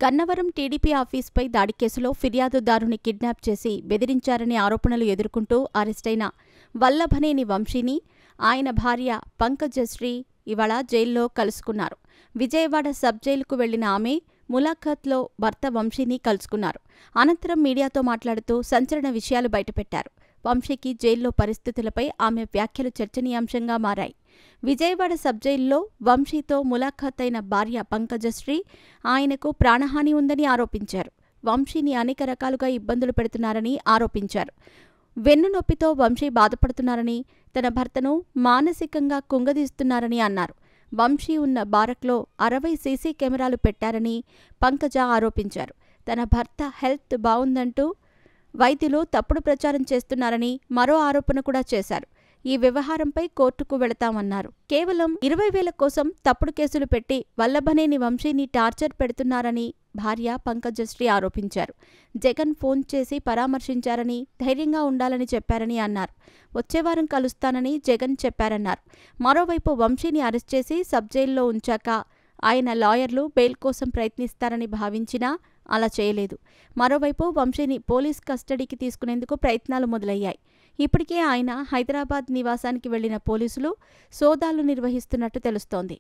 Gannavaram TDP ఆఫీసుపై దాడి కేసులో ఫిర్యాదుదారుని kidnap చేసి బెదిరించారనే ఆరోపణలు ఎదుర్కొంటూ అరెస్టైన వల్లభనేని వంశీని ఆయన భార్య పంకజశ్రీ ఇవాళ జైల్లో కలుసుకున్నారు. విజయవాడ సబ్ జైలుకు వెళ్లిన ఆమె ములాఖత్లో భర్త వంశీని కలుసుకున్నారు. అనంతరం మీడియాతో మాట్లాడుతూ సంచలన విషయాలు బయటపెట్టారు. వంశీకి జైల్లో పరిస్థితులపై ఆమె వ్యాఖ్యలు చర్చనీయాంశంగా మారాయి. విజయవాడ సబ్ జైల్లో వంశీతో ములాఖత్ అయిన భార్య పంకజశ్రీ ఆయనకు ప్రాణహాని ఉందని ఆరోపించారు. వంశీని అనేక రకాలుగా ఇబ్బందులు పెడుతున్నారని ఆరోపించారు. వెన్నునొప్పితో వంశీ బాధపడుతున్నారని, తన భర్తను మానసికంగా కుంగదీస్తున్నారని అన్నారు. వంశీ ఉన్న బారక్లో 60 సీసీ కెమెరాలు పెట్టారని పంకజ ఆరోపించారు. తన భర్త హెల్త్ బావుందంటూ వైద్యులు తప్పుడు ప్రచారం చేస్తున్నారని మరో ఆరోపణ కూడా చేశారు. ఈ వ్యవహారంపై కోర్టుకు వెళతామన్నారు. కేవలం 20,000 కోసం తప్పుడు కేసులు పెట్టి వల్లభనేని వంశీని టార్చర్ పెడుతున్నారని భార్య పంకజశ్రీ ఆరోపించారు. జగన్ ఫోన్ చేసి పరామర్శించారని, ధైర్యంగా ఉండాలని చెప్పారని అన్నారు. వచ్చేవారం కలుస్తానని జగన్ చెప్పారన్నారు. మరోవైపు వంశీని అరెస్ట్ చేసి సబ్ జైల్లో ఉంచాక ఆయన లాయర్లు బెయిల్ కోసం ప్రయత్నిస్తారని భావించినా అలా చేయలేదు. మరోవైపు వంశీని పోలీస్ కస్టడీకి తీసుకునేందుకు ప్రయత్నాలు మొదలయ్యాయి. ఇప్పటికే ఆయన హైదరాబాద్ నివాసానికి వెళ్లిన పోలీసులు సోదాలు నిర్వహిస్తున్నట్టు తెలుస్తోంది.